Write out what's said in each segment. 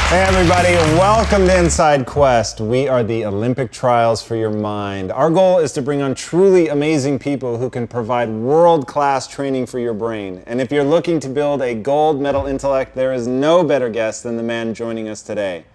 Hey everybody, welcome to Inside Quest. We are the Olympic trials for your mind. Our goal is to bring on truly amazing people who can provide world-class training for your brain. And if you're looking to build a gold medal intellect, there is no better guest than the man joining us today.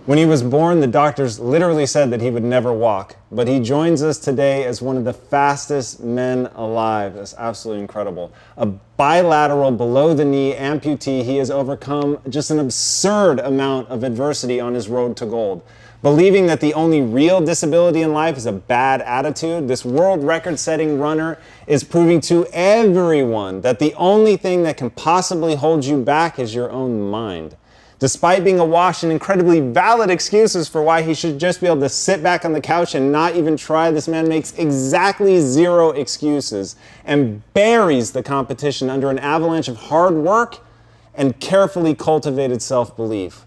When he was born, the doctors literally said that he would never walk, but he joins us today as one of the fastest men alive. That's absolutely incredible. A bilateral below-the-knee amputee, he has overcome just an absurd amount of adversity on his road to gold. Believing that the only real disability in life is a bad attitude, this world record-setting runner is proving to everyone that the only thing that can possibly hold you back is your own mind. Despite being awash in incredibly valid excuses for why he should just be able to sit back on the couch and not even try, this man makes exactly zero excuses and buries the competition under an avalanche of hard work and carefully cultivated self-belief.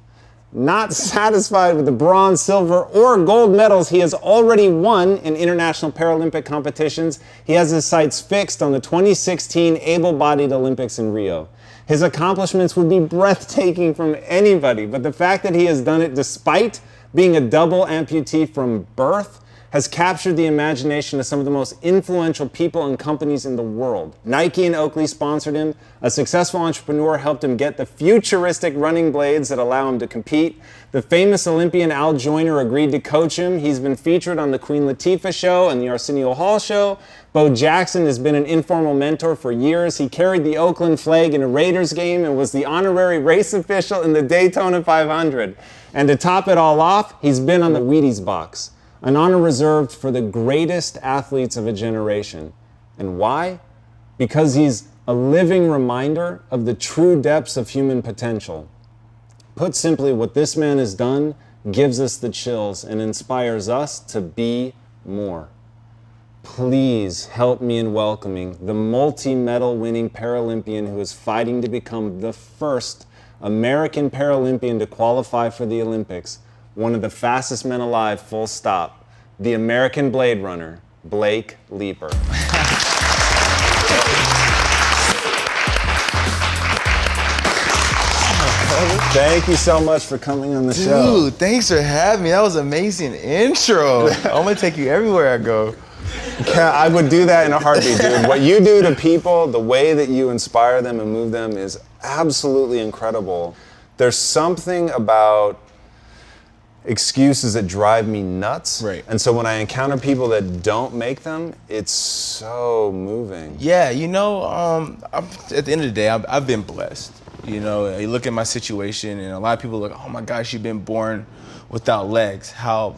Not satisfied with the bronze, silver, or gold medals he has already won in international Paralympic competitions, he has his sights fixed on the 2016 able-bodied Olympics in Rio. His accomplishments would be breathtaking from anybody, but the fact that he has done it despite being a double amputee from birth has captured the imagination of some of the most influential people and companies in the world. Nike and Oakley sponsored him. A successful entrepreneur helped him get the futuristic running blades that allow him to compete. The famous Olympian Al Joyner agreed to coach him. He's been featured on the Queen Latifah show and the Arsenio Hall show. Bo Jackson has been an informal mentor for years. He carried the Oakland flag in a Raiders game and was the honorary race official in the Daytona 500. And to top it all off, he's been on the Wheaties box, an honor reserved for the greatest athletes of a generation. And why? Because he's a living reminder of the true depths of human potential. Put simply, what this man has done gives us the chills and inspires us to be more. Please help me in welcoming the multi-medal winning Paralympian who is fighting to become the first American Paralympian to qualify for the Olympics, one of the fastest men alive, full stop, the American Blade Runner, Blake Leeper. Thank you so much for coming on the show. Dude, thanks for having me. That was an amazing intro. I'm gonna take you everywhere I go. I would do that in a heartbeat, dude. What you do to people, the way that you inspire them and move them is absolutely incredible. There's something about excuses that drive me nuts. Right. And so when I encounter people that don't make them, it's so moving. Yeah, you know, at the end of the day, I've been blessed. You know, you look at my situation and a lot of people look, oh my gosh, you've been born without legs. How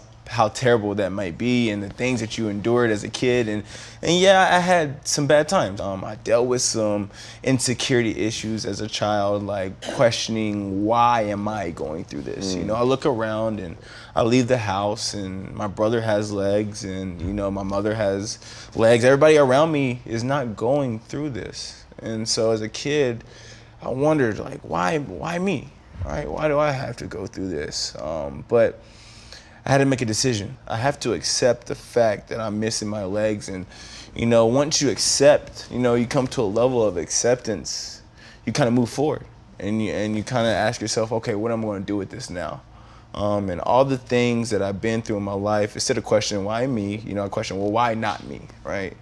terrible that might be, and the things that you endured as a kid. And yeah, I had some bad times. I dealt with some insecurity issues as a child, like questioning, why am I going through this? You know, I look around and I leave the house and my brother has legs and, you know, my mother has legs. Everybody around me is not going through this. And so as a kid, I wondered, like, why me, right? Why do I have to go through this? But I had to make a decision. I have to accept the fact that I'm missing my legs. And, you know, once you accept, you know, you come to a level of acceptance, you kind of move forward. And you kind of ask yourself, okay, what am I going to do with this now? And all the things that I've been through in my life, instead of questioning why me, you know, I question, well, why not me, right?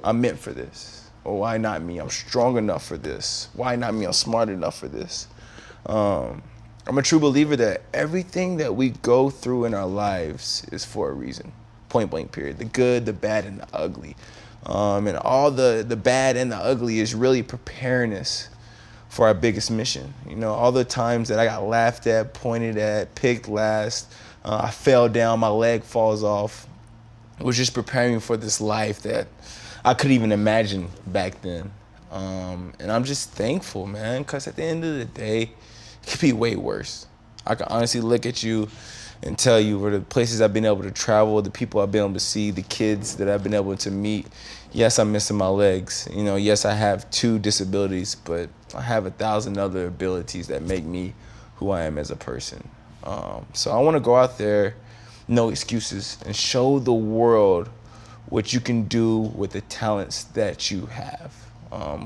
I'm meant for this. Well, why not me? I'm strong enough for this. Why not me? I'm smart enough for this. I'm a true believer that everything that we go through in our lives is for a reason, point blank period. The good, the bad, and the ugly. And all the bad and the ugly is really preparing us for our biggest mission. You know, all the times that I got laughed at, pointed at, picked last, I fell down, my leg falls off, was just preparing me for this life that I couldn't even imagine back then. And I'm just thankful, man, because at the end of the day, it could be way worse. I can honestly look at you and tell you where the places I've been able to travel, the people I've been able to see, the kids that I've been able to meet. Yes, I'm missing my legs. You know, yes, I have 2 disabilities, but I have 1,000 other abilities that make me who I am as a person. So I want to go out there, no excuses, and show the world what you can do with the talents that you have.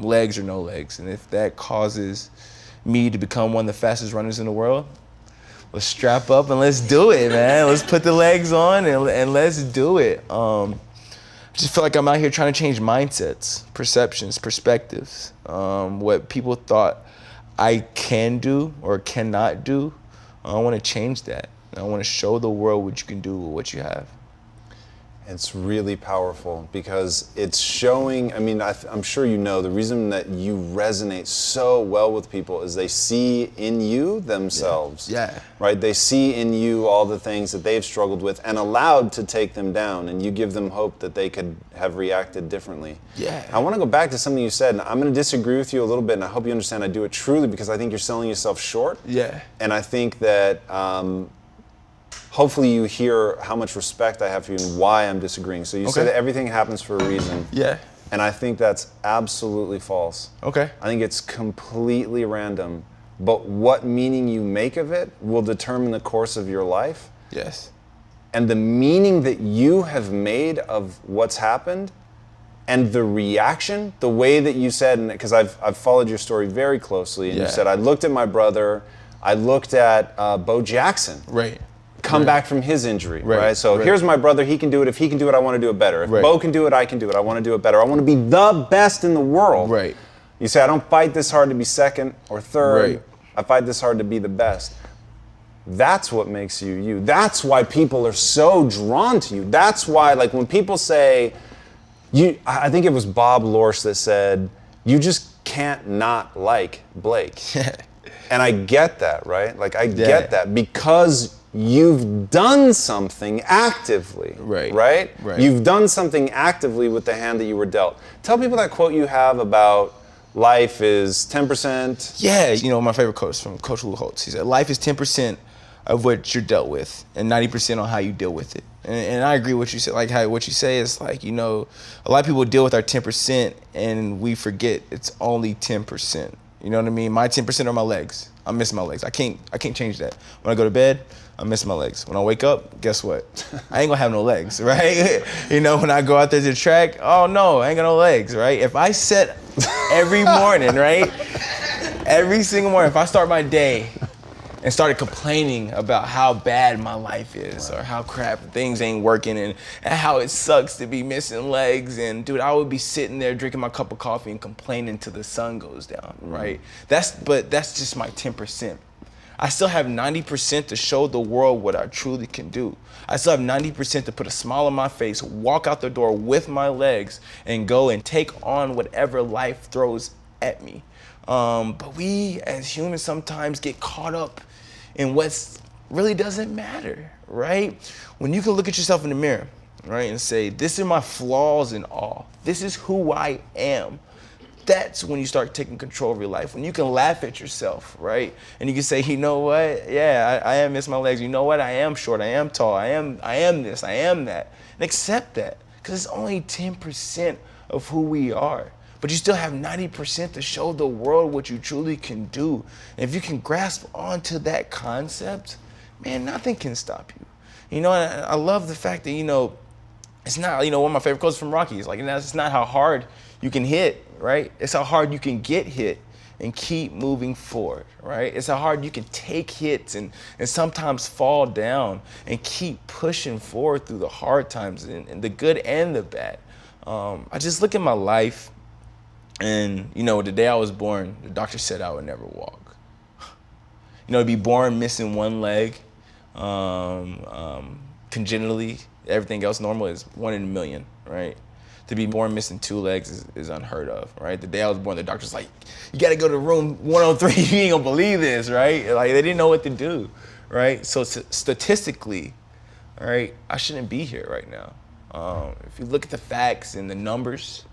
Legs or no legs. And if that causes me to become one of the fastest runners in the world, let's strap up and let's do it, man. Let's put the legs on and let's do it. I just feel like I'm out here trying to change mindsets, perceptions, perspectives. What people thought I can do or cannot do, I want to change that. I want to show the world what you can do with what you have. It's really powerful because it's showing, I mean, I'm sure you know, the reason that you resonate so well with people is they see in you themselves. Yeah. Right? They see in you all the things that they've struggled with and allowed to take them down, and you give them hope that they could have reacted differently. Yeah. I want to go back to something you said, and I'm going to disagree with you a little bit, and I hope you understand I do it truly because I think you're selling yourself short. Yeah. And I think that hopefully you hear how much respect I have for you and why I'm disagreeing. So you say that everything happens for a reason. Yeah. And I think that's absolutely false. Okay. I think it's completely random. But what meaning you make of it will determine the course of your life. Yes. And the meaning that you have made of what's happened and the reaction, the way that you said, and because I've followed your story very closely, and you said, I looked at my brother, I looked at Bo Jackson. Right. Come back from his injury, right? So here's my brother, he can do it. If he can do it, I want to do it better. If Bo can do it, I can do it. I want to do it better. I want to be the best in the world. Right. You say, I don't fight this hard to be second or third. I fight this hard to be the best. That's what makes you you. That's why people are so drawn to you. That's why, like, when people say, I think it was Bob Lorsch that said, you just can't not like Blake. And I get that, right? Like, I get that because you've done something actively, right? You've done something actively with the hand that you were dealt. Tell people that quote you have about life is 10%. Yeah, you know, my favorite quote is from Coach Lou Holtz. He said, life is 10% of what you're dealt with and 90% on how you deal with it. And I agree with what you said. Like, how what you say is like, you know, a lot of people deal with our 10% and we forget it's only 10%. You know what I mean? My 10% are my legs. I'm missing my legs. I can't change that. When I go to bed, I'm missing my legs. When I wake up, guess what? I ain't gonna have no legs, right? You know, when I go out there to the track, oh no, I ain't got no legs, right? If I set every morning, right? Every single morning, if I start my day and started complaining about how bad my life is or how crap things ain't working and how it sucks to be missing legs, and dude, I would be sitting there drinking my cup of coffee and complaining till the sun goes down, right? But that's just my 10%. I still have 90% to show the world what I truly can do. I still have 90% to put a smile on my face, walk out the door with my legs, and go and take on whatever life throws at me. But we as humans sometimes get caught up in what really doesn't matter, right? When you can look at yourself in the mirror, right, and say, this are my flaws and all. This is who I am. That's when you start taking control of your life. When you can laugh at yourself, right? And you can say, you know what? Yeah, I am missing my legs. You know what? I am short. I am tall. I am this. I am that. And accept that, because it's only 10% of who we are. But you still have 90% to show the world what you truly can do. And if you can grasp onto that concept, man, nothing can stop you. You know, I love the fact that, you know, it's not, you know, one of my favorite quotes from Rocky is like, it's not how hard you can hit, right? It's how hard you can get hit and keep moving forward, right? It's how hard you can take hits and sometimes fall down and keep pushing forward through the hard times and the good and the bad. I just look at my life, and, you know, the day I was born, the doctor said I would never walk. You know, to be born missing one leg, congenitally, everything else normal is 1 in a million, right? To be born missing 2 legs is unheard of, right? The day I was born, the doctor's like, you gotta go to room 103, you ain't gonna believe this, right? Like, they didn't know what to do, right? So statistically, all right, I shouldn't be here right now. If you look at the facts and the numbers,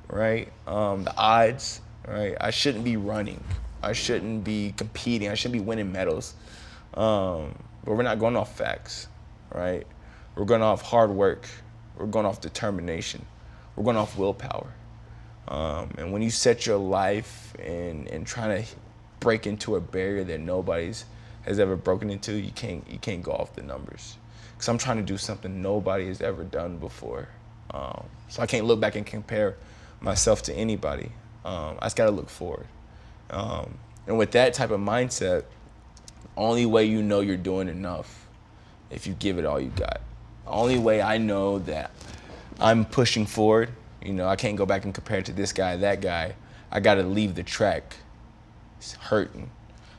right, the odds, right, I shouldn't be running. I shouldn't be competing. I shouldn't be winning medals. But we're not going off facts, right? We're going off hard work. We're going off determination. We're going off willpower. And when you set your life and trying to break into a barrier that nobody's has ever broken into, you can't go off the numbers. Because I'm trying to do something nobody has ever done before. So I can't look back and compare myself to anybody. I just gotta look forward. And with that type of mindset, Only way you know you're doing enough if you give it all you got. The only way I know that I'm pushing forward, you know, I can't go back and compare it to this guy, that guy. I gotta leave the track hurting.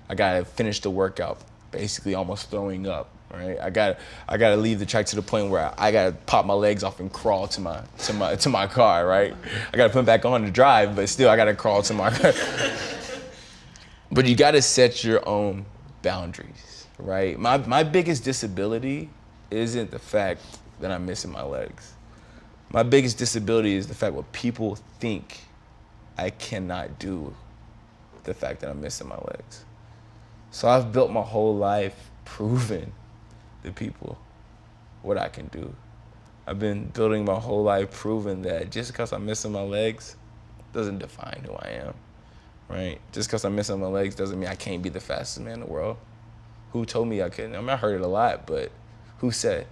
I gotta finish the workout basically almost throwing up, right? I gotta leave the track to the point where I gotta pop my legs off and crawl to my car, right? I gotta put them back on to drive, but still I gotta crawl to my car. But you gotta set your own boundaries, right? My biggest disability isn't the fact that I'm missing my legs. My biggest disability is the fact what people think I cannot do, the fact that I'm missing my legs. So I've built my whole life proving to people what I can do. I've been building my whole life proving that just because I'm missing my legs doesn't define who I am, right? Just because I'm missing my legs doesn't mean I can't be the fastest man in the world. Who told me I couldn't? I mean, I heard it a lot, but who said,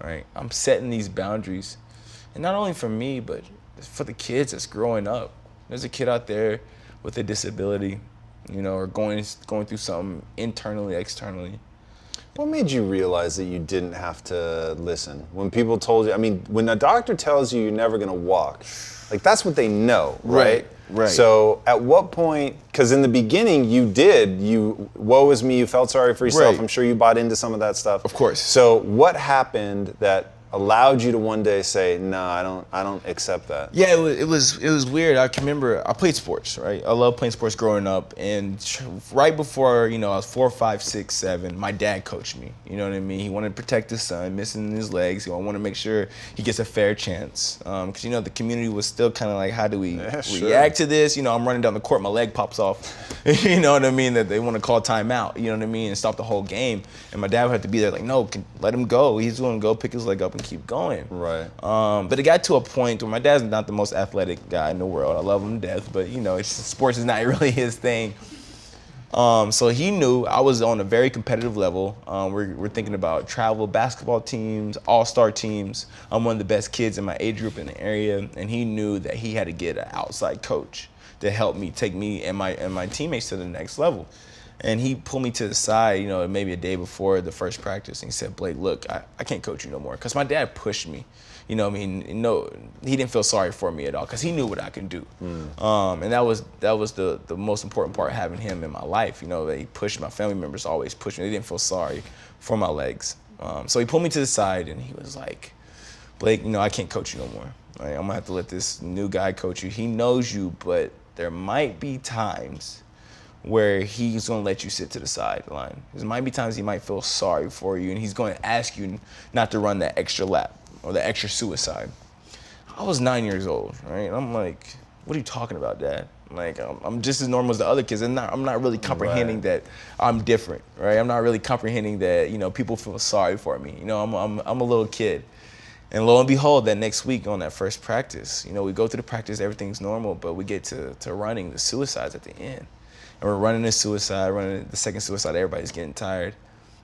right? I'm setting these boundaries, and not only for me, but for the kids that's growing up. There's a kid out there with a disability, you know, or going through something internally, externally. What made you realize that you didn't have to listen? When people told you, I mean, when a doctor tells you you're never gonna walk, like that's what they know, right? Right. So at what point, because in the beginning woe is me, you felt sorry for yourself. Right. I'm sure you bought into some of that stuff. Of course. So what happened that allowed you to one day say, no, I don't accept that? Yeah, it was weird. I can remember I played sports, right? I loved playing sports growing up, and right before, you know, I was 4, 5, 6, 7, my dad coached me. You know what I mean? He wanted to protect his son, missing his legs. He wanted to make sure he gets a fair chance. Because, you know, the community was still kind of like, how do we react to this? You know, I'm running down the court, my leg pops off. You know what I mean? That they want to call timeout, you know what I mean? And stop the whole game. And my dad would have to be there like, no, let him go. He's going to go pick his leg up and keep going. Right. But it got to a point where my dad's not the most athletic guy in the world. I love him to death, but you know, sports is not really his thing. So he knew I was on a very competitive level. We're thinking about travel basketball teams, all-star teams. I'm one of the best kids in my age group in the area, and he knew that he had to get an outside coach to help me take me and my teammates to the next level. And he pulled me to the side, you know, maybe a day before the first practice, and he said, Blake, look, I can't coach you no more. Because my dad pushed me. You know, I mean, no, he didn't feel sorry for me at all, because he knew what I can do. And that was the most important part, having him in my life. You know, that he pushed. My family members always pushed me. They didn't feel sorry for my legs. So he pulled me to the side, and he was like, Blake, you know, I can't coach you no more. Right? I'm going to have to let this new guy coach you. He knows you, but there might be times where he's going to let you sit to the sideline. There might be times he might feel sorry for you, and he's going to ask you not to run that extra lap or the extra suicide. I was 9 years old, right? And I'm like, what are you talking about, Dad? Like, I'm just as normal as the other kids. I'm not really comprehending that I'm different, right? I'm not really comprehending that, you know, people feel sorry for me. You know, I'm a little kid. And lo and behold, that next week on that first practice, you know, we go through the practice, everything's normal, but we get to running the suicides at the end. And we're running the suicide, running the second suicide, everybody's getting tired.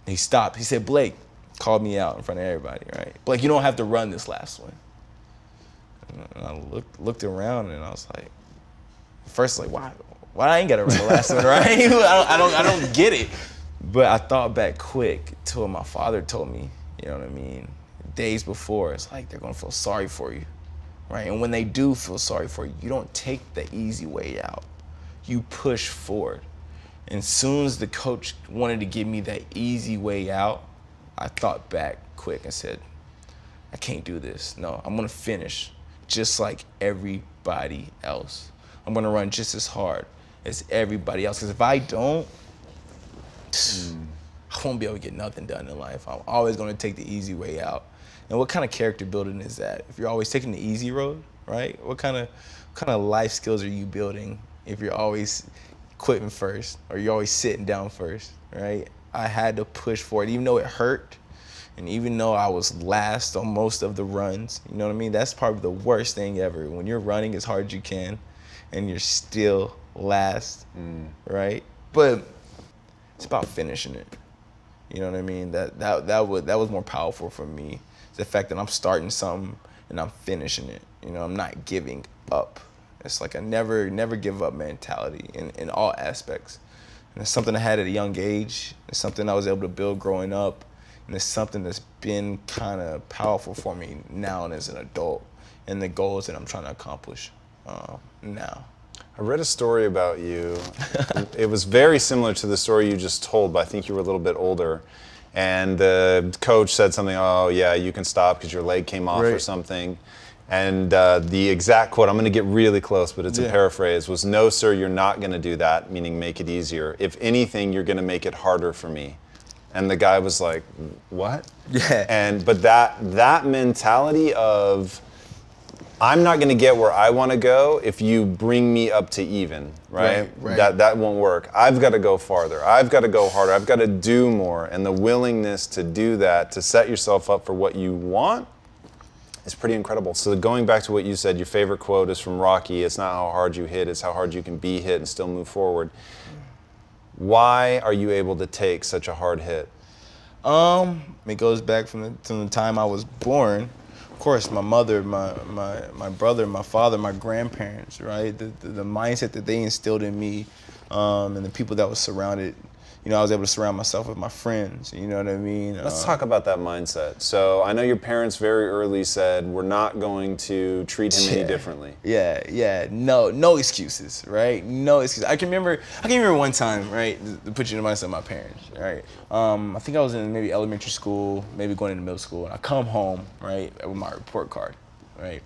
And he stopped. He said, Blake, called me out in front of everybody, right? Blake, you don't have to run this last one. And I looked around, and I was like, first, like, why I ain't got to run the last one, right? I don't get it. But I thought back quick to what my father told me, you know what I mean? Days before, it's like they're going to feel sorry for you, right? And when they do feel sorry for you, you don't take the easy way out. You push forward. And as soon as the coach wanted to give me that easy way out, I thought back quick and said, I can't do this. No, I'm gonna finish just like everybody else. I'm gonna run just as hard as everybody else. Because if I don't, I won't be able to get nothing done in life. I'm always gonna take the easy way out. And what kind of character building is that? If you're always taking the easy road, right? What kind of life skills are you building if you're always quitting first, or you're always sitting down first, right? I had to push forward, even though it hurt, and even though I was last on most of the runs, you know what I mean? That's probably the worst thing ever, when you're running as hard as you can, and you're still last, right? But it's about finishing it. You know what I mean? That was more powerful for me. The fact that I'm starting something and I'm finishing it. You know, I'm not giving up. It's like a never give up mentality in all aspects. And it's something I had at a young age. It's something I was able to build growing up. And it's something that's been kind of powerful for me now and as an adult, and the goals that I'm trying to accomplish now. I read a story about you. It was very similar to the story you just told, but I think you were a little bit older. And the coach said something, oh yeah, you can stop because your leg came off or something. And the exact quote, I'm going to get really close, but it's a paraphrase, was, no sir, you're not going to do that, meaning make it easier. If anything, you're going to make it harder for me. And the guy was like, what? Yeah. But that mentality of, I'm not going to get where I want to go if you bring me up to even, right? That won't work. I've got to go farther. I've got to go harder. I've got to do more. And the willingness to do that, to set yourself up for what you want, is pretty incredible. So going back to what you said, your favorite quote is from Rocky. It's not how hard you hit, it's how hard you can be hit and still move forward. Why are you able to take such a hard hit? It goes back from the time I was born. Of course, my mother, my brother, my father, my grandparents, right? The mindset that they instilled in me, and the people that was surrounded. You know, I was able to surround myself with my friends. You know what I mean? Let's talk about that mindset. So I know your parents very early said, we're not going to treat him any differently. Yeah. No excuses, right? No excuses. I can remember one time, right, to put you in the mindset of my parents, right? I think I was in maybe elementary school, maybe going into middle school, and I come home, right, with my report card, right?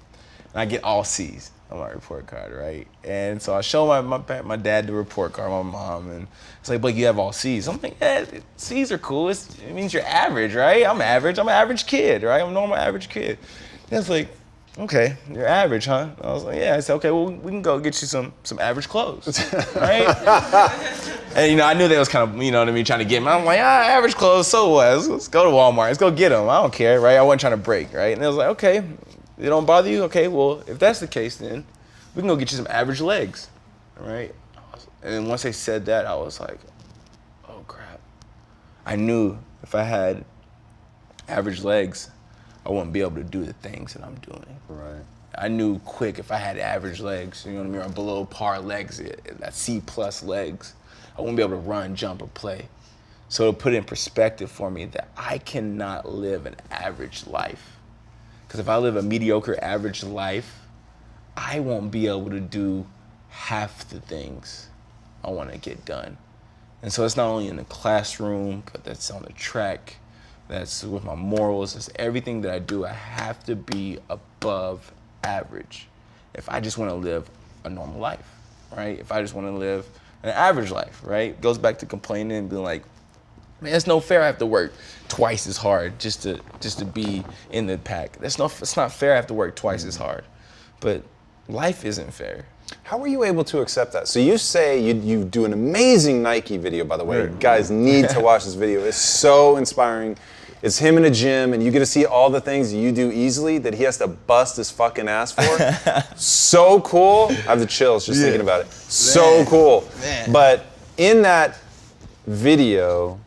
And I get all C's on my report card, right? And so I show my dad the report card, my mom, and it's like, Blake, you have all C's. I'm like, yeah, C's are cool. It means you're average, right? I'm average. I'm an average kid, right? I'm a normal average kid. And it's like, okay, you're average, huh? I was like, yeah. I said, okay, well, we can go get you some average clothes, right? And, you know, I knew they was kind of, you know what I mean, trying to get me. I'm like, average clothes, so what? Let's go to Walmart. Let's go get them. I don't care, right? I wasn't trying to break, right? And they was like, okay, it don't bother you? Okay, well, if that's the case, then we can go get you some average legs, all right? And then once they said that, I was like, oh, crap. I knew if I had average legs, I wouldn't be able to do the things that I'm doing. Right. I knew quick if I had average legs, you know what I mean, or below par legs, that C+ legs, I wouldn't be able to run, jump, or play. So it put it in perspective for me that I cannot live an average life. Because if I live a mediocre average life, I won't be able to do half the things I want to get done. And so it's not only in the classroom, but that's on the track, that's with my morals, it's everything that I do. I have to be above average if I just want to live a normal life, right? If I just want to live an average life, right? It goes back to complaining and being like, man, it's no fair I have to work twice as hard just to be in the pack. It's not fair I have to work twice as hard. But life isn't fair. How were you able to accept that? So you say you do an amazing Nike video, by the way. You guys need to watch this video. It's so inspiring. It's him in a gym, and you get to see all the things you do easily that he has to bust his fucking ass for. So cool. I have the chills just thinking about it. So cool. Man. But in that video,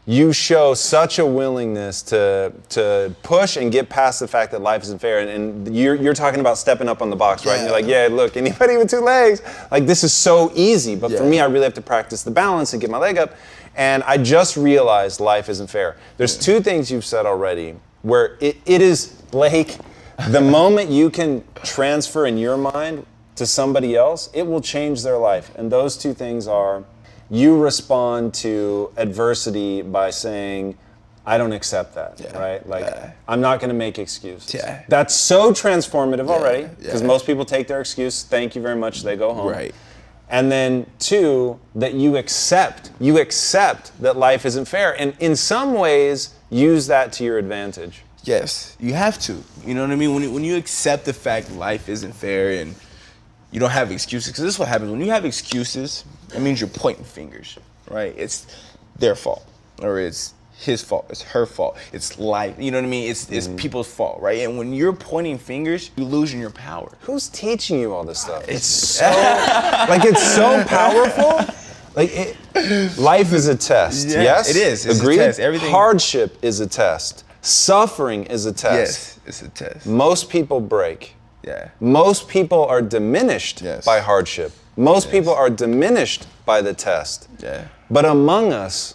you show such a willingness to push and get past the fact that life isn't fair. And you're talking about stepping up on the box, right? And you're like, yeah, look, anybody with two legs, like this is so easy. But for me, I really have to practice the balance and get my leg up. And I just realized life isn't fair. There's two things you've said already where it is, Blake, the moment you can transfer in your mind to somebody else, it will change their life. And those two things are, you respond to adversity by saying, I don't accept that, right? Like, I'm not going to make excuses. That's so transformative already, because most people take their excuse, thank you very much, they go home. Right. And then two, that you accept that life isn't fair, and in some ways, use that to your advantage. Yes, you have to. You know what I mean? When you accept the fact life isn't fair and you don't have excuses, because this is what happens. When you have excuses, it means you're pointing fingers, right? It's their fault, or it's his fault, it's her fault, it's life, you know what I mean? It's people's fault, right? And when you're pointing fingers, you're losing your power. Who's teaching you all this stuff? It's so, like, it's so powerful. Like, life is a test, yes? It is, it's Agreed? a test. Everything. Hardship is a test. Suffering is a test. Yes, it's a test. Most people break. Yeah. Most people are diminished by hardship. Most people are diminished by the test. Yeah. But among us,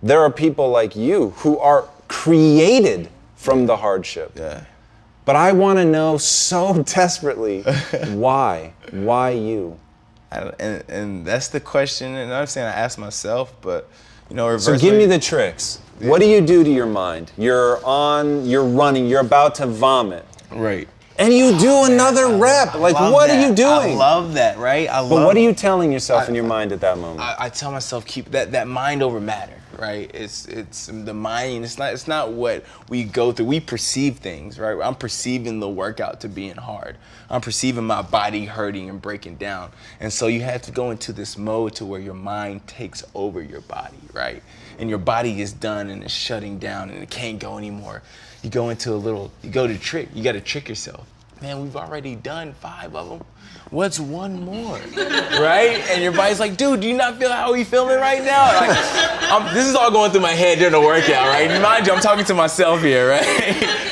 there are people like you who are created from the hardship. Yeah. But I want to know so desperately why? Why you? And that's the question, and I'm saying I ask myself, but So give me the tricks. Yeah. What do you do to your mind? You're running, you're about to vomit. Right. And you do another rep. Like, what are you doing? I love that, right? But what are you telling yourself in your mind at that moment? I tell myself, keep that mind over matter, right? It's the mind. It's not what we go through. We perceive things, right? I'm perceiving the workout to being hard. I'm perceiving my body hurting and breaking down. And so you have to go into this mode to where your mind takes over your body, right? And your body is done and it's shutting down and it can't go anymore. You go to trick. You got to trick yourself. Man, we've already done 5 of them. What's one more, right? And your body's like, dude, do you not feel how we feeling right now? Like, this is all going through my head during the workout, right? Mind you, I'm talking to myself here, right?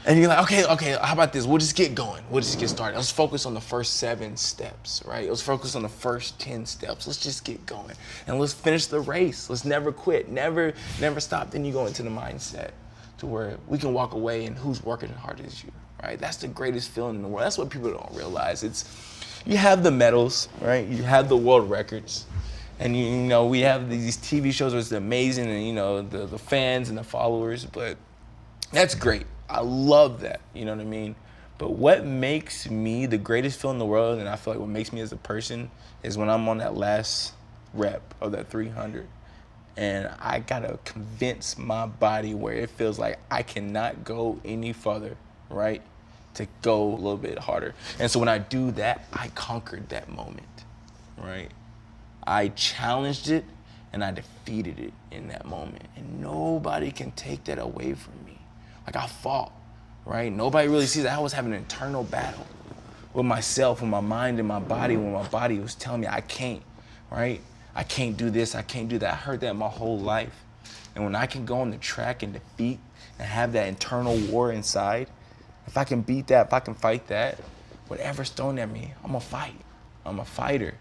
And you're like, okay, how about this? We'll just get going. We'll just get started. Let's focus on the first 7 steps, right? Let's focus on the first 10 steps. Let's just get going. And let's finish the race. Let's never quit. Never stop. Then you go into the mindset to where we can walk away and who's working as hard as you, right? That's the greatest feeling in the world. That's what people don't realize. You have the medals, right? You have the world records. And we have these TV shows where it's amazing and the fans and the followers, but that's great. I love that, you know what I mean? But what makes me the greatest feeling in the world, and I feel like what makes me as a person, is when I'm on that last rep of that 300. And I gotta convince my body where it feels like I cannot go any further, right? To go a little bit harder. And so when I do that, I conquered that moment, right? I challenged it and I defeated it in that moment. And nobody can take that away from me. Like, I fought, right? Nobody really sees that. I was having an internal battle with myself, with my mind and my body, when my body was telling me I can't, right? I can't do this, I can't do that. I heard that my whole life. And when I can go on the track and defeat and have that internal war inside, if I can beat that, if I can fight that, whatever's thrown at me, I'm gonna fight. I'm a fighter.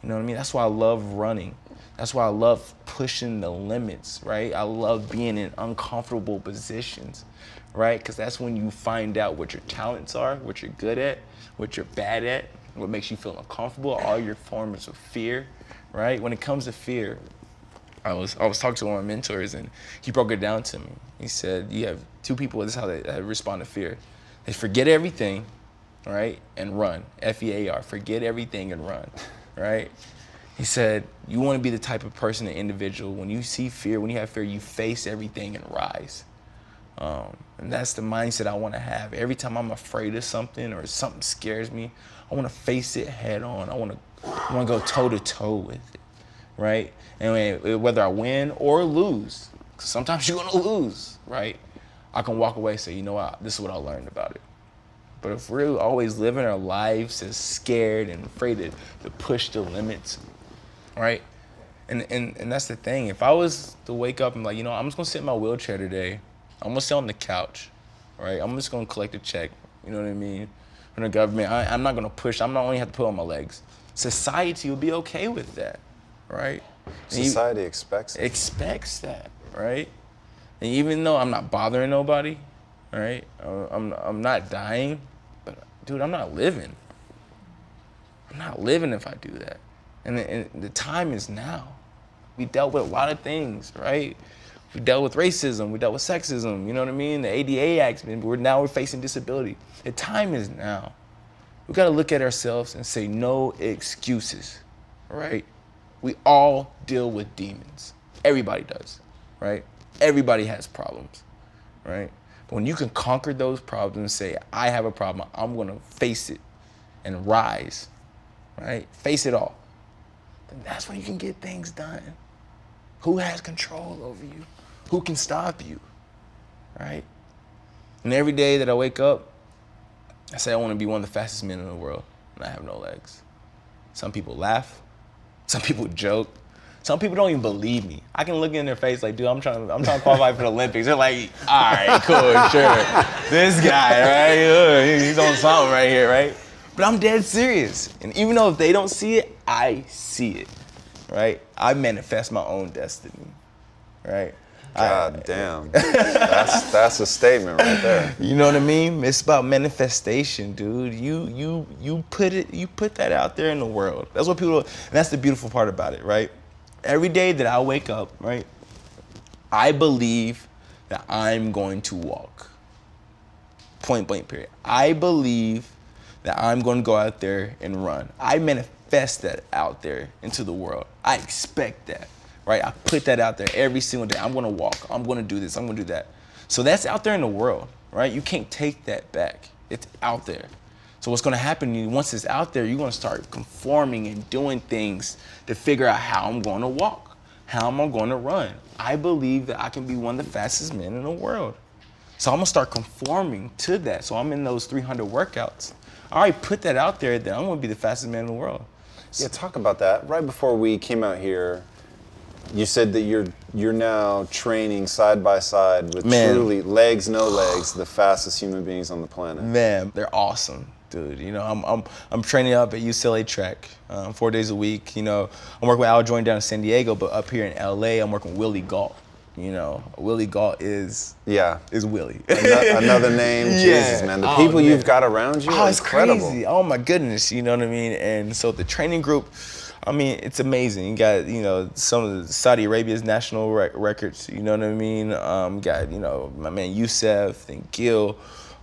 You know what I mean? That's why I love running. That's why I love pushing the limits, right? I love being in uncomfortable positions, right? Because that's when you find out what your talents are, what you're good at, what you're bad at, what makes you feel uncomfortable, all your forms of fear, right? When it comes to fear, I was talking to one of my mentors and he broke it down to me. He said, you have 2 people, this is how they respond to fear. They forget everything, right, and run. F-E-A-R, forget everything and run, right? He said, you want to be the type of person, an individual, when you see fear, when you have fear, you face everything and rise. And that's the mindset I want to have. Every time I'm afraid of something or something scares me, I want to face it head on. I want to go toe to toe with it, right? And whether I win or lose, 'cause sometimes you're going to lose, right? I can walk away and say, you know what, this is what I learned about it. But if we're always living our lives as scared and afraid to push the limits, right? And that's the thing. If I was to wake up and like, I'm just gonna sit in my wheelchair today. I'm gonna sit on the couch, right? I'm just gonna collect a check, you know what I mean? From the government, I'm not gonna push. I'm not only have to put on my legs. Society will be okay with that, right? Society expects it. Expects that, right? And even though I'm not bothering nobody, right? I'm not dying, but dude, I'm not living. I'm not living if I do that. And the time is now. We dealt with a lot of things, right? We dealt with racism, we dealt with sexism, you know what I mean? The ADA Act, we're facing disability. The time is now. We gotta look at ourselves and say no excuses, right? We all deal with demons. Everybody does, right? Everybody has problems, right? But when you can conquer those problems and say, I have a problem, I'm gonna face it and rise, right? Face it all. Then that's when you can get things done. Who has control over you? Who can stop you, right? And every day that I wake up, I say I wanna be one of the fastest men in the world, and I have no legs. Some people laugh, some people joke, Some people don't even believe me. I can look in their face like, dude, I'm trying to qualify for the Olympics. They're like, all right, cool, sure. This guy, right? He's on something right here, right? But I'm dead serious. And even though if they don't see it, I see it, right? I manifest my own destiny, right? God damn. That's a statement right there. You know what I mean? It's about manifestation, dude. You put that out there in the world. That's what people, and that's the beautiful part about it, right? Every day that I wake up, right, I believe that I'm going to walk. Point blank, period. I believe that I'm going to go out there and run. I manifest that out there into the world. I expect that, right? I put that out there every single day. I'm going to walk. I'm going to do this. I'm going to do that. So that's out there in the world, right? You can't take that back. It's out there. So what's going to happen once it's out there, you're going to start conforming and doing things to figure out how I'm going to walk, how am I going to run. I believe that I can be one of the fastest men in the world. So I'm going to start conforming to that. So I'm in those 300 workouts. I already put that out there that I'm going to be the fastest man in the world. Yeah, talk about that. Right before we came out here, you said that you're now training side by side with truly legs, no legs, the fastest human beings on the planet. Man, they're awesome. Dude, you know, I'm training up at UCLA track 4 days a week. You know, I'm working with Al Jordan down in San Diego, but up here in LA, I'm working with Willie Gault. You know, Willie Gault is Willie. Another name, Jesus, man. The people you've got around you are it's incredible. Crazy. Oh my goodness, you know what I mean? And so the training group, I mean, it's amazing. You got, you know, some of the Saudi Arabia's national records, you know what I mean? Got, you know, my man Youssef and Gil.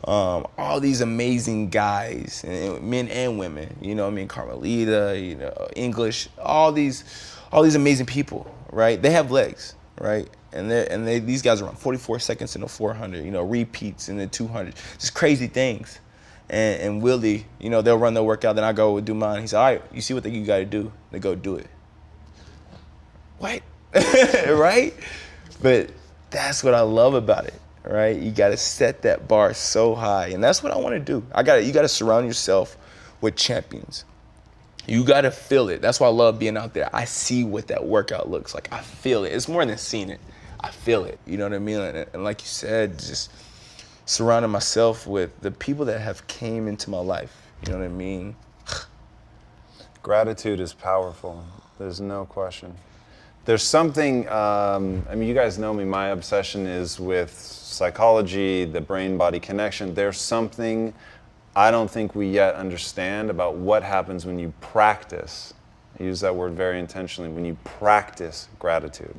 All these amazing guys, men and women, you know what I mean, Carmelita, you know, English, all these amazing people, right? They have legs, right? And these guys run 44 seconds in the 400, you know, repeats in the 200, just crazy things. And Willie, you know, they'll run their workout, then I go do mine. He said, all right, you see what you got to do? They go do it. What? Right? But that's what I love about it. Right, you got to set that bar so high, and that's what I want to do. You got to surround yourself with champions. You got to feel it. That's why I love being out there. I see what that workout looks like. I feel it. It's more than seeing it. I feel it. You know what I mean? And like you said, just surrounding myself with the people that have came into my life. You know what I mean? Gratitude is powerful. There's no question. There's something, I mean, you guys know me, my obsession is with psychology, the brain-body connection. There's something I don't think we yet understand about what happens when you practice. I use that word very intentionally, when you practice gratitude.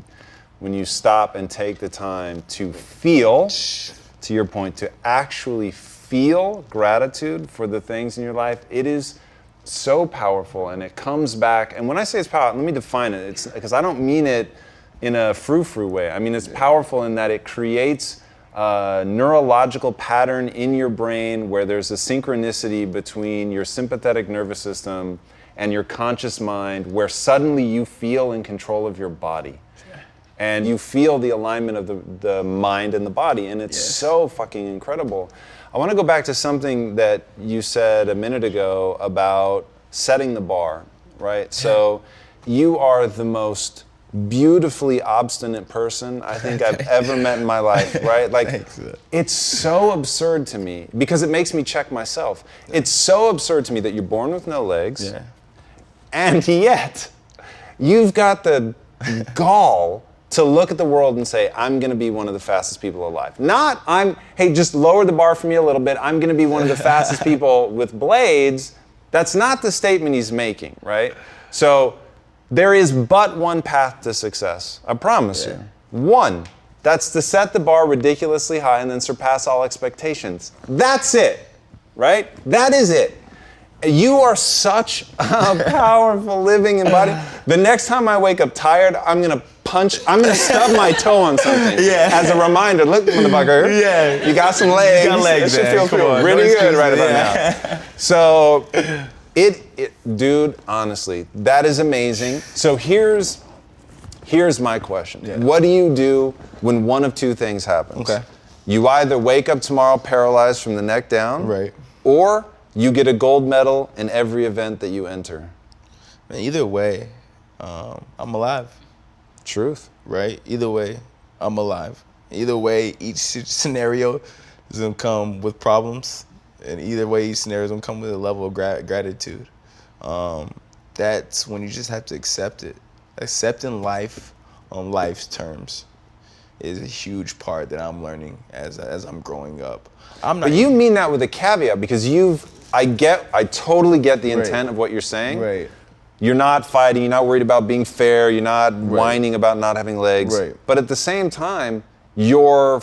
When you stop and take the time to feel, to your point, to actually feel gratitude for the things in your life, it is so powerful, and it comes back. And when I say it's powerful, let me define it. It's because I don't mean it in a frou-frou way. I mean it's powerful in that it creates a neurological pattern in your brain where there's a synchronicity between your sympathetic nervous system and your conscious mind, where suddenly you feel in control of your body. And you feel the alignment of the mind and the body, and it's so fucking incredible. I want to go back to something that you said a minute ago about setting the bar, right? So you are the most beautifully obstinate person I think I've ever met in my life, right? Like, Thanks. It's so absurd to me because it makes me check myself. It's so absurd to me that you're born with no legs, and yet you've got the gall to look at the world and say, I'm going to be one of the fastest people alive. Not, hey, just lower the bar for me a little bit. I'm going to be one of the fastest people with blades. That's not the statement he's making, right? So there is but one path to success. I promise you. One. That's to set the bar ridiculously high and then surpass all expectations. That's it, right? That is it. You are such a powerful living embodiment. The next time I wake up tired, I'm going to stub my toe on something as a reminder. Look, motherfucker, you got some legs. You got legs, it should feel really good right about now. So, dude, honestly, that is amazing. So here's my question. What do you do when one of two things happens? Okay. You either wake up tomorrow paralyzed from the neck down, right, or you get a gold medal in every event that you enter. Man, either way, I'm alive. Truth. Right? Either way, I'm alive. Either way, each scenario is gonna come with problems, and either way, each scenario is gonna come with a level of gratitude. That's when you just have to accept it. Accepting life on life's terms is a huge part that I'm learning as I'm growing up. But you mean that with a caveat, because I totally get the intent of what you're saying. Right. You're not fighting, you're not worried about being fair, you're not whining about not having legs. Right. But at the same time, you're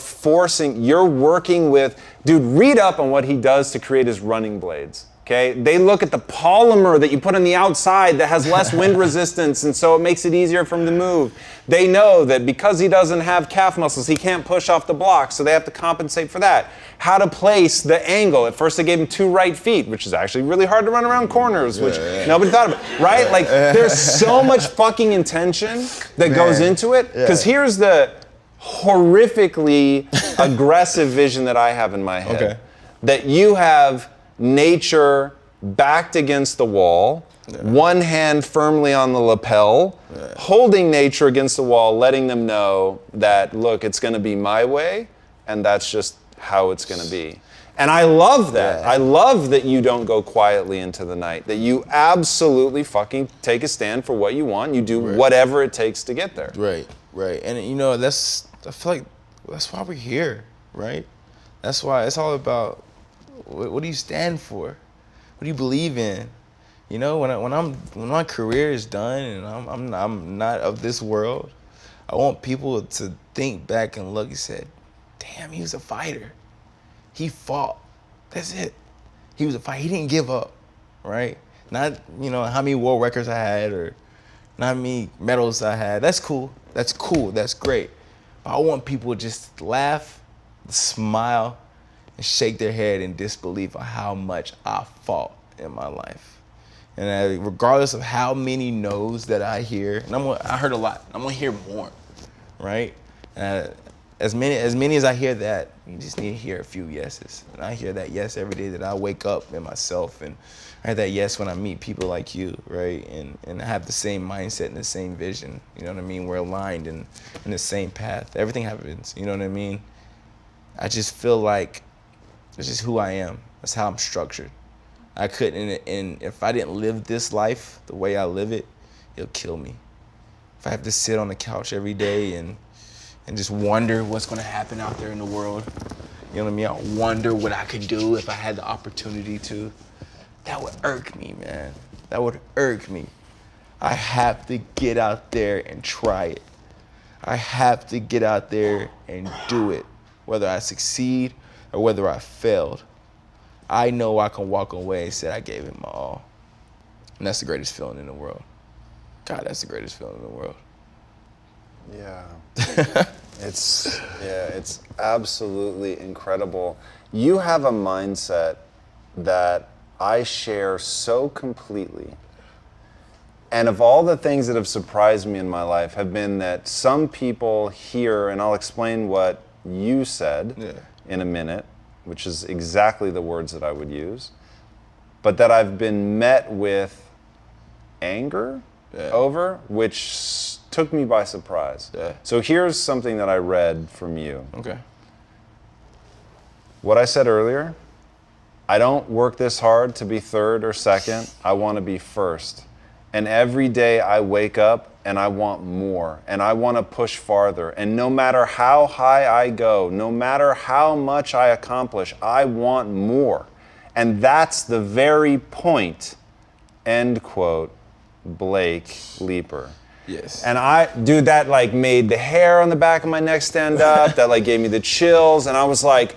working with, dude, read up on what he does to create his running blades. Okay, they look at the polymer that you put on the outside that has less wind resistance, and so it makes it easier for him to move. They know that because he doesn't have calf muscles, he can't push off the block, so they have to compensate for that. How to place the angle. At first they gave him 2 right feet, which is actually really hard to run around corners, which nobody thought about, right? Like, there's so much fucking intention that goes into it, because here's the horrifically aggressive vision that I have in my head. That you have nature backed against the wall, one hand firmly on the lapel, holding nature against the wall, letting them know that, look, it's going to be my way, and that's just how it's going to be. And I love that. I love that you don't go quietly into the night, that you absolutely fucking take a stand for what you want. You do whatever it takes to get there. Right. And you know, I feel like that's why we're here, right? That's why it's all about, what do you stand for? What do you believe in? You know, when my career is done and I'm not of this world, I want people to think back and look and say, damn, he was a fighter. He fought. That's it. He was a fighter. He didn't give up, right? Not, you know, how many world records I had or not how many medals I had. That's cool. That's great. But I want people to just laugh, smile, and shake their head in disbelief of how much I fought in my life. And regardless of how many no's that I hear, and I heard a lot, I'm gonna hear more, right? As many as I hear that, you just need to hear a few yeses. And I hear that yes every day that I wake up in myself, and I hear that yes when I meet people like you, right? And I have the same mindset and the same vision, you know what I mean? We're aligned in the same path. Everything happens, you know what I mean? I just feel like it's just who I am. That's how I'm structured. I couldn't, and if I didn't live this life the way I live it, it'll kill me. If I have to sit on the couch every day and just wonder what's gonna happen out there in the world, you know what I mean? I wonder what I could do if I had the opportunity to. That would irk me, man. That would irk me. I have to get out there and try it. I have to get out there and do it, whether I succeed or whether I failed. I know I can walk away and say I gave it my all. And that's the greatest feeling in the world. God, that's the greatest feeling in the world. Yeah. It's absolutely incredible. You have a mindset that I share so completely. And of all the things that have surprised me in my life have been that some people hear, and I'll explain what you said in a minute, which is exactly the words that I would use, but that I've been met with anger over, which took me by surprise. So here's something that I read from you. Okay. What I said earlier, I don't work this hard to be third or second. I want to be first. And every day I wake up and I want more, and I want to push farther. And no matter how high I go, no matter how much I accomplish, I want more. And that's the very point, end quote, Blake Leeper. Yes. And that like made the hair on the back of my neck stand up, that like gave me the chills, and I was like,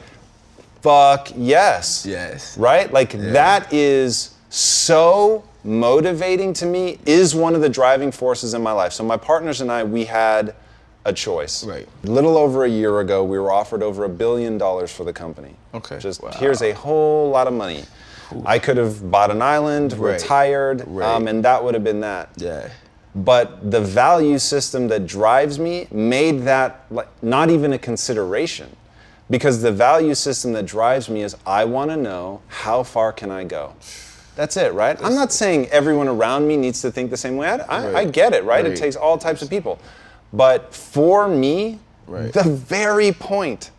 fuck yes. Yes. Right? Like that is so motivating to me, is one of the driving forces in my life. So my partners and I, we had a choice. Right. A little over a year ago, we were offered over $1 billion for the company. Okay. Here's a whole lot of money. Ooh. I could have bought an island, retired, and that would have been that. Yeah. But the value system that drives me made that not even a consideration. Because the value system that drives me is I want to know how far can I go. That's it, right? I'm not saying everyone around me needs to think the same way. I get it, right? It takes all types of people. But for me, Right. the very point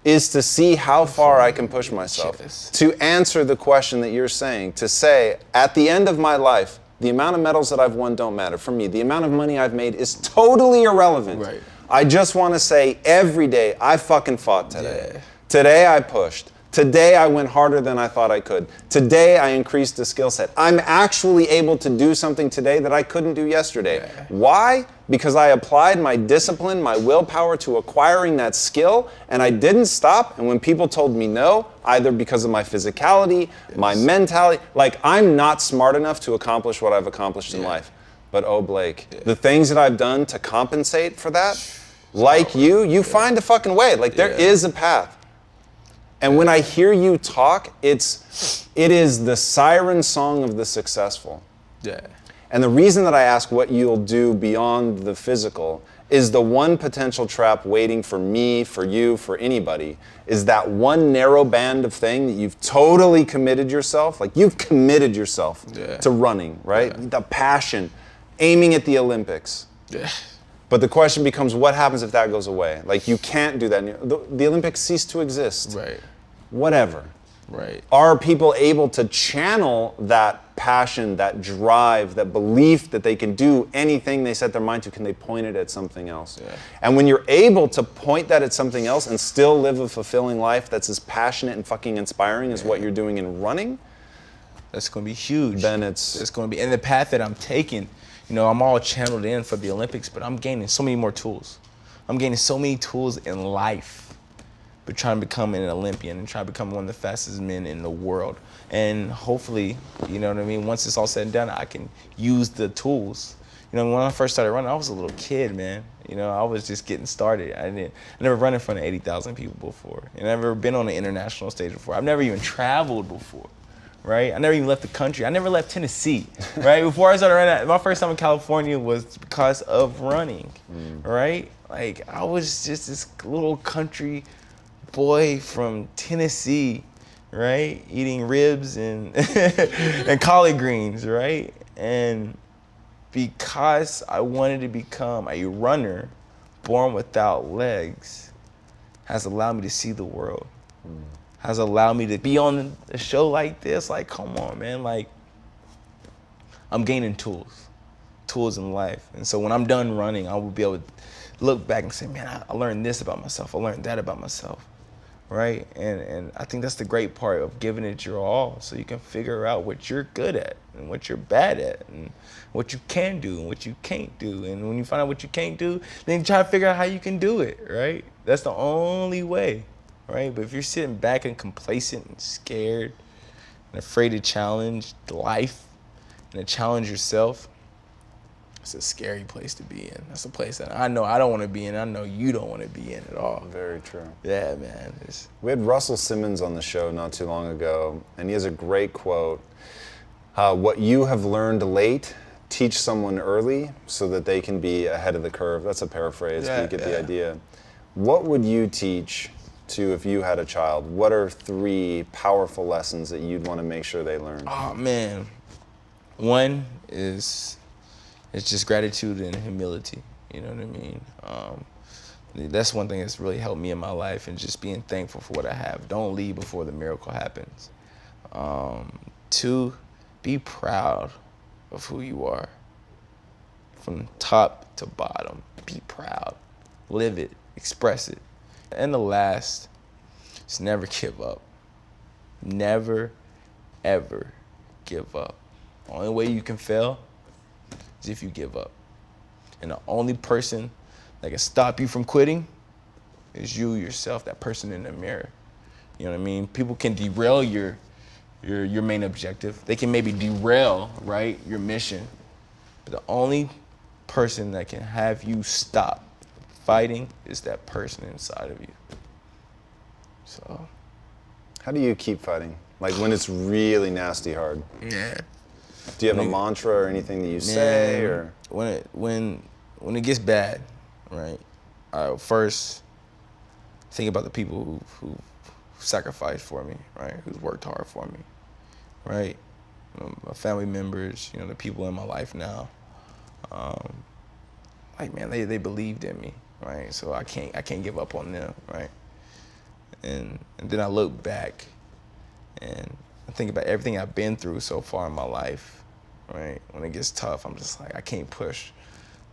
is to see how far I can push myself. Yes. To answer the question that you're saying, to say, at the end of my life, the amount of medals that I've won don't matter. For me, the amount of money I've made is totally irrelevant. Right. I just want to say every day, I fucking fought today. Yeah. Today I pushed. Today I went harder than I thought I could. Today I increased the skill set. I'm actually able to do something today that I couldn't do yesterday. Yeah. Why? Because I applied my discipline, my willpower to acquiring that skill, and I didn't stop. And when people told me no, either because of my physicality, my mentality, like I'm not smart enough to accomplish what I've accomplished in life. But oh, Blake, the things that I've done to compensate for that, like you find a fucking way. Like there is a path. And when I hear you talk, it is the siren song of the successful. Yeah. And the reason that I ask what you'll do beyond the physical is the one potential trap waiting for me, for you, for anybody, is that one narrow band of thing that you've totally committed yourself, like you've committed yourself to running, right? Yeah. The passion, aiming at the Olympics. Yeah. But the question becomes, what happens if that goes away? Like, you can't do that. The Olympics cease to exist. Right. Whatever. Right. Are people able to channel that passion, that drive, that belief that they can do anything they set their mind to? Can they point it at something else? Yeah. And when you're able to point that at something else and still live a fulfilling life that's as passionate and fucking inspiring as what you're doing in running, that's going to be huge. Then it's going to be, and the path that I'm taking, you know, I'm all channeled in for the Olympics, but I'm gaining so many more tools. I'm gaining so many tools in life, but trying to become an Olympian and trying to become one of the fastest men in the world. And hopefully, you know what I mean, once it's all said and done, I can use the tools. You know, when I first started running, I was a little kid, man. You know, I was just getting started. I never run in front of 80,000 people before. I've never been on an international stage before. I've never even traveled before. Right? I never even left the country. I never left Tennessee, right? Before I started running, my first time in California was because of running, right? Like, I was just this little country boy from Tennessee, right? Eating ribs and and collard greens, right? And because I wanted to become a runner born without legs has allowed me to see the world. Has allowed me to be on a show like this. Like, come on, man. Like, I'm gaining tools in life. And so when I'm done running, I will be able to look back and say, man, I learned this about myself. I learned that about myself, right? And I think that's the great part of giving it your all, so you can figure out what you're good at and what you're bad at and what you can do and what you can't do. And when you find out what you can't do, then you try to figure out how you can do it, right? That's the only way. Right? But if you're sitting back and complacent and scared and afraid to challenge life and to challenge yourself, it's a scary place to be in. That's a place that I know I don't want to be in. I know you don't want to be in at all. Very true. Yeah, man. We had Russell Simmons on the show not too long ago, and he has a great quote. What you have learned late, teach someone early so that they can be ahead of the curve. That's a paraphrase, but you get the idea. What would you teach to if you had a child? What are 3 powerful lessons that you'd want to make sure they learn? Oh, man. One is it's just gratitude and humility. You know what I mean? That's one thing that's really helped me in my life, and just being thankful for what I have. Don't leave before the miracle happens. 2, be proud of who you are. From top to bottom, be proud. Live it, express it. And the last is never give up. Never, ever give up. The only way you can fail is if you give up. And the only person that can stop you from quitting is you yourself, that person in the mirror. You know what I mean? People can derail your main objective. They can maybe derail, right, your mission. But the only person that can have you stop fighting is that person inside of you. So, how do you keep fighting? Like when it's really nasty hard? Yeah. Do you have a mantra or anything that you say, or when it gets bad, right? I first think about the people who sacrificed for me, right? Who's worked hard for me, right? You know, my family members, you know, the people in my life now. like, man, they believed in me, right? So I can't give up on them, right? And then I look back and I think about everything I've been through so far in my life, right? When it gets tough, I'm just like, I can't push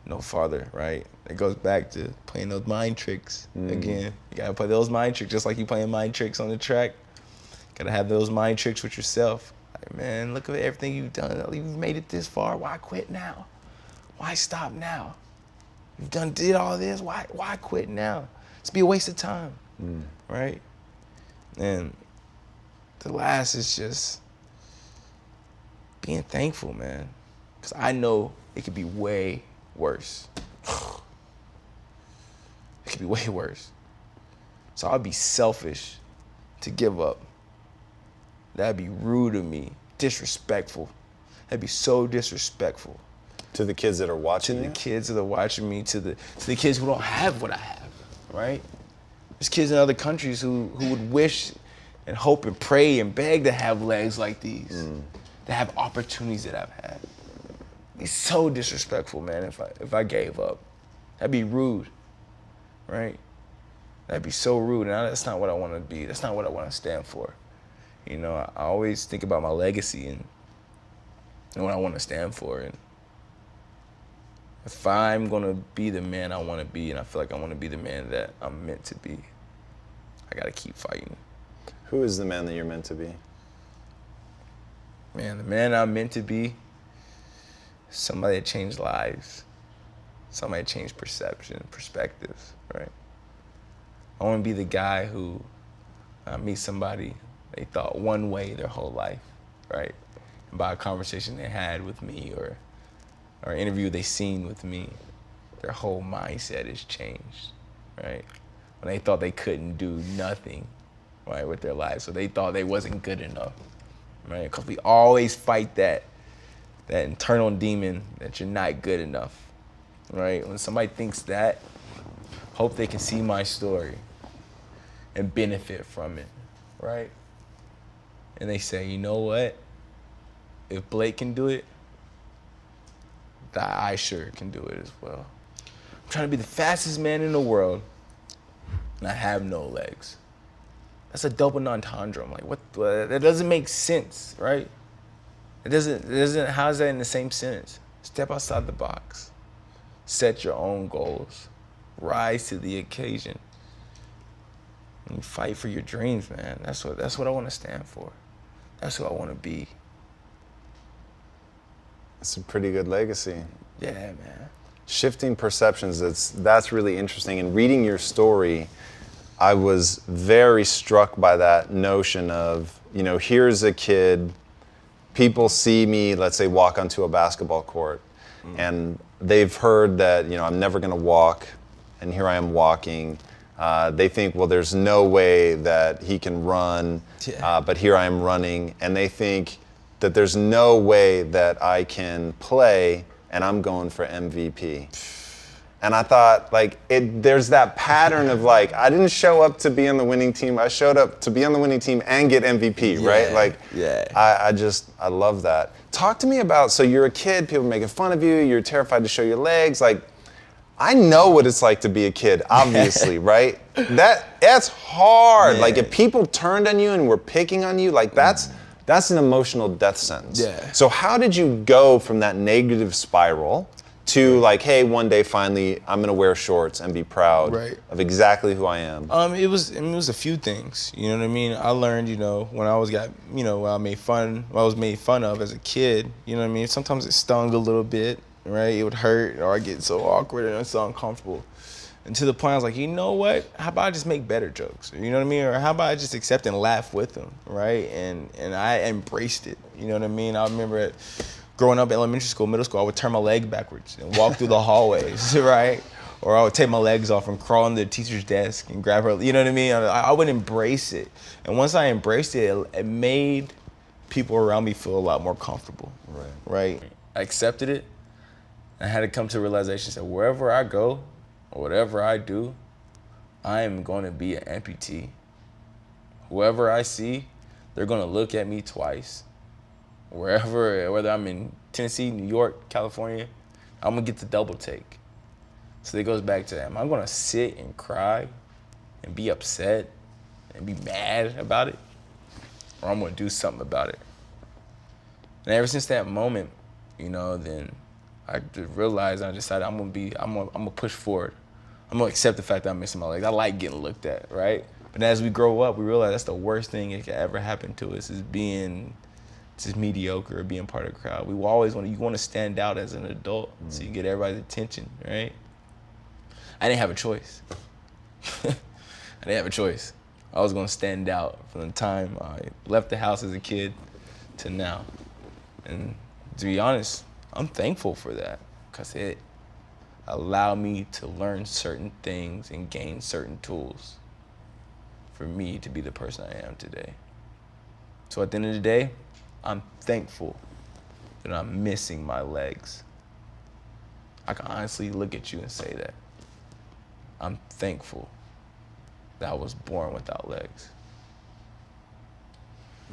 no farther, right? It goes back to playing those mind tricks again. You gotta play those mind tricks just like you playing mind tricks on the track. Gotta have those mind tricks with yourself. Like, man, look at everything you've done. You've made it this far. Why quit now? Why stop now? You've did all this. Why quit now? It's be a waste of time, right? And the last is just being thankful, man. Because I know it could be way worse. It could be way worse. So I'd be selfish to give up. That'd be rude of me, disrespectful. That'd be so disrespectful. To the kids that are watching To the kids that are watching me, to the kids who don't have what I have, right? There's kids in other countries who would wish and hope and pray and beg to have legs like these, to have opportunities that I've had. It'd be so disrespectful, man, if I gave up. That'd be rude, right? That'd be so rude, and that's not what I want to be. That's not what I want to stand for. You know, I always think about my legacy and what I want to stand for. And if I'm going to be the man I want to be, and I feel like I want to be the man that I'm meant to be, I got to keep fighting. Who is the man that you're meant to be? Man, the man I'm meant to be, somebody that changed lives, somebody that changed perspectives, right? I want to be the guy who meets somebody they thought one way their whole life, right? And by a conversation they had with me or an interview they seen with me, their whole mindset has changed, right? When they thought they couldn't do nothing, right, with their lives, so they thought they wasn't good enough, right? Because we always fight that internal demon that you're not good enough, right? When somebody thinks that, hope they can see my story and benefit from it, right? And they say, you know what? If Blake can do it, that I sure can do it as well. I'm trying to be the fastest man in the world, and I have no legs. That's a double entendre. I'm like, what? That doesn't make sense, right? It doesn't. How is that in the same sentence? Step outside the box. Set your own goals. Rise to the occasion. And fight for your dreams, man. That's what I want to stand for. That's who I want to be. It's a pretty good legacy. Yeah, man. Shifting perceptions, that's really interesting. And reading your story, I was very struck by that notion of, you know, here's a kid, people see me, let's say, walk onto a basketball court, and they've heard that, you know, I'm never gonna walk, and here I am walking. They think, well, there's no way that he can run, but here I am running. And they think that there's no way that I can play, and I'm going for MVP. And I thought, like, there's that pattern of, like, I didn't show up to be on the winning team. I showed up to be on the winning team and get MVP, right? Like, I love that. Talk to me about, so you're a kid, people are making fun of you, you're terrified to show your legs. Like, I know what it's like to be a kid, obviously, right? That's hard. Yeah. Like, if people turned on you and were picking on you, like, that's an emotional death sentence. Yeah. So how did you go from that negative spiral to, like, hey, one day finally I'm gonna wear shorts and be proud of exactly who I am? It was a few things. You know what I mean? I learned, you know, when I was when I was made fun of as a kid. You know what I mean? Sometimes it stung a little bit. Right, it would hurt, or I get so awkward and it's so uncomfortable. And to the point I was like, you know what? How about I just make better jokes? You know what I mean? Or how about I just accept and laugh with them, right? And I embraced it. You know what I mean? I remember growing up in elementary school, middle school, I would turn my leg backwards and walk through the hallways, right? Or I would take my legs off and crawl under the teacher's desk and grab her. You know what I mean? I would embrace it. And once I embraced it, it made people around me feel a lot more comfortable. Right? I accepted it. I had to come to a realization that wherever I go or whatever I do, I am going to be an amputee. Whoever I see, they're going to look at me twice. Whether I'm in Tennessee, New York, California, I'm going to get the double take. So it goes back to, am I gonna sit and cry and be upset and be mad about it? Or I'm gonna do something about it? And ever since that moment, you know, then I realized, I decided I'm gonna push forward. I'm gonna accept the fact that I'm missing my legs. I like getting looked at, right? But as we grow up, we realize that's the worst thing that could ever happen to us, is being just mediocre or being part of the crowd. We always you want to stand out as an adult, so you get everybody's attention, right? I didn't have a choice. I didn't have a choice. I was gonna stand out from the time I left the house as a kid to now. And to be honest, I'm thankful for that, because it allowed me to learn certain things and gain certain tools for me to be the person I am today. So at the end of the day, I'm thankful that I'm missing my legs. I can honestly look at you and say that. I'm thankful that I was born without legs.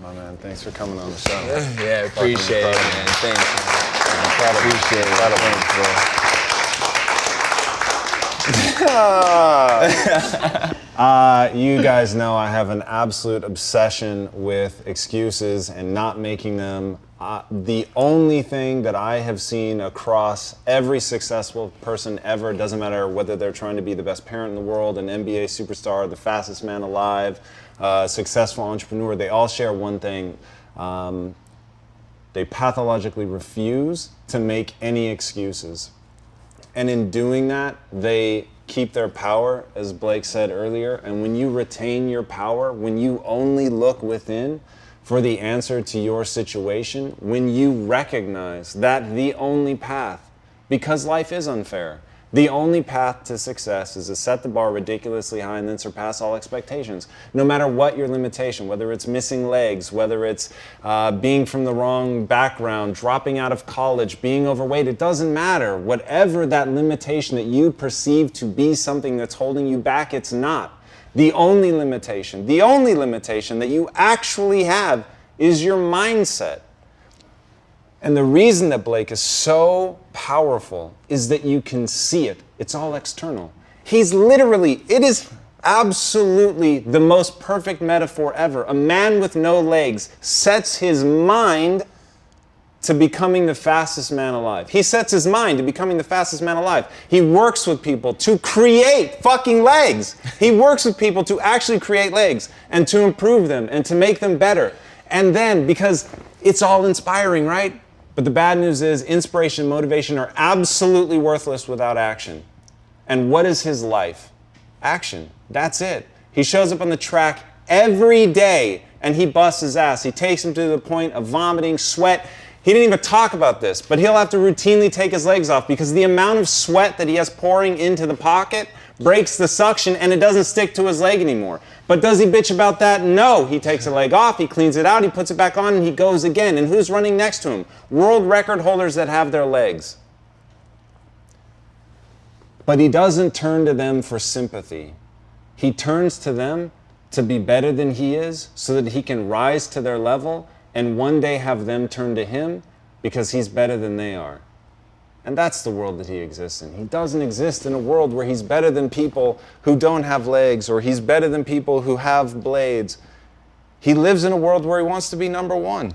My man, thanks for coming on the show. Yeah, appreciate it, man. Thanks, man. Appreciate it. You guys know I have an absolute obsession with excuses and not making them. The only thing that I have seen across every successful person ever, doesn't matter whether they're trying to be the best parent in the world, an NBA superstar, the fastest man alive, successful entrepreneur, they all share one thing. They pathologically refuse to make any excuses. And in doing that, they keep their power, as Blake said earlier. And when you retain your power, when you only look within for the answer to your situation, when you recognize that the only path, because life is unfair, the only path to success is to set the bar ridiculously high and then surpass all expectations. No matter what your limitation, whether it's missing legs, whether it's being from the wrong background, dropping out of college, being overweight, it doesn't matter. Whatever that limitation that you perceive to be something that's holding you back, it's not. The only limitation that you actually have is your mindset. And the reason that Blake is so powerful is that you can see it. It's all external. He's literally, it is absolutely the most perfect metaphor ever. A man with no legs sets his mind to becoming the fastest man alive. He sets his mind to becoming the fastest man alive. He works with people to create fucking legs. He works with people to actually create legs and to improve them and to make them better. And then, because it's all inspiring, right? But the bad news is inspiration and motivation are absolutely worthless without action. And what is his life? Action. That's it. He shows up on the track every day and he busts his ass. He takes him to the point of vomiting, sweat. He didn't even talk about this, but he'll have to routinely take his legs off because the amount of sweat that he has pouring into the pocket breaks the suction and it doesn't stick to his leg anymore. But does he bitch about that? No. He takes a leg off, he cleans it out, he puts it back on, and he goes again. And who's running next to him? World record holders that have their legs. But he doesn't turn to them for sympathy. He turns to them to be better than he is so that he can rise to their level and one day have them turn to him because he's better than they are. And that's the world that he exists in. He doesn't exist in a world where he's better than people who don't have legs or he's better than people who have blades. He lives in a world where he wants to be number one,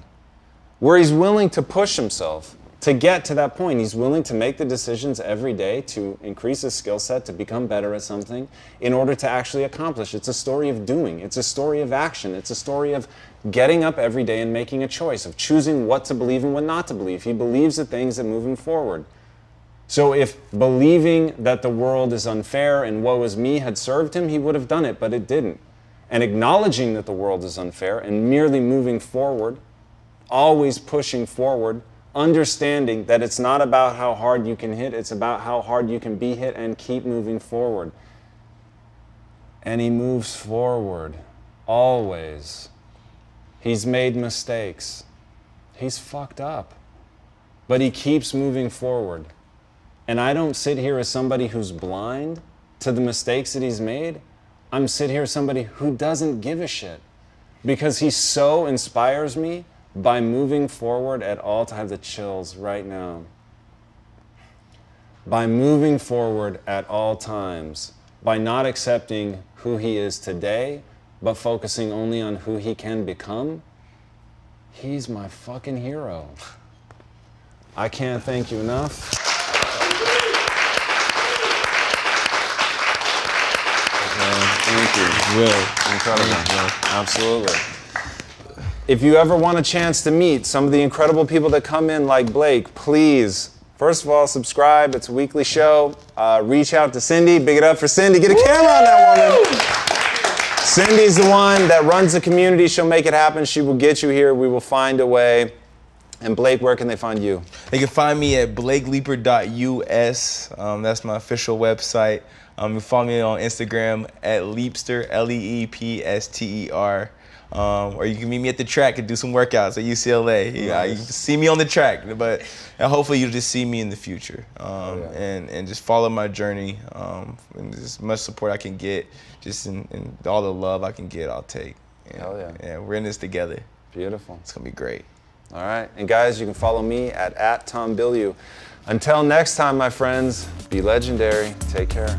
where he's willing to push himself to get to that point. He's willing to make the decisions every day to increase his skill set, to become better at something in order to actually accomplish. It's a story of doing. It's a story of action. It's a story of getting up every day and making a choice, of choosing what to believe and what not to believe. He believes the things that move him forward. So if believing that the world is unfair and woe is me had served him, he would have done it, but it didn't. And acknowledging that the world is unfair and merely moving forward, always pushing forward, understanding that it's not about how hard you can hit, it's about how hard you can be hit and keep moving forward. And he moves forward, always. He's made mistakes. He's fucked up. But he keeps moving forward. And I don't sit here as somebody who's blind to the mistakes that he's made. I'm sit here as somebody who doesn't give a shit because he so inspires me by moving forward at all. To have the chills right now. by moving forward at all times, by not accepting who he is today, but focusing only on who he can become, he's my fucking hero. I can't thank you enough. Thank you. Will. Incredible. Absolutely. If you ever want a chance to meet some of the incredible people that come in like Blake, please, first of all, subscribe. It's a weekly show. Reach out to Cindy. Big it up for Cindy. Get a camera on that woman. Cindy's the one that runs the community. She'll make it happen. She will get you here. We will find a way. And Blake, where can they find you? They can find me at blakeleeper.us. That's my official website. You can follow me on Instagram at Leepster, Leepster. Or you can meet me at the track and do some workouts at UCLA. You can see me on the track, but hopefully you'll just see me in the future. And just follow my journey. And as much support I can get, just in all the love I can get, I'll take. Hell yeah. Yeah, we're in this together. Beautiful. It's gonna be great. All right, and guys, you can follow me at Tom Bilyeu. Until next time, my friends, be legendary. Take care.